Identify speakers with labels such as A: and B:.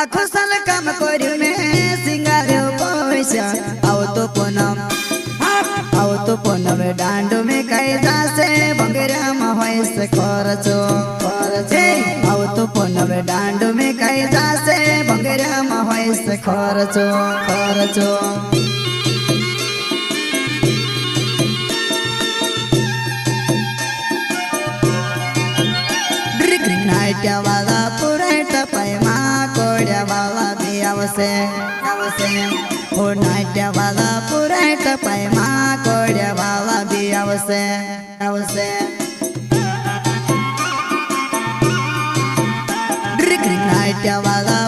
A: आखो साल काम करी में सिंगार पैसा आओ तो पूनम डांडो में कई जासे बंगरा में से खर्चो आओ तो पूनम डांडो में कई जासे बंगरा में से खर्चो नाट्या वाला पुराट पैमा कोड्या वाला भी आवसे हो नाट्या वाला पुराट पैमा कोड्या वाला भी आवसे नाट्या वाला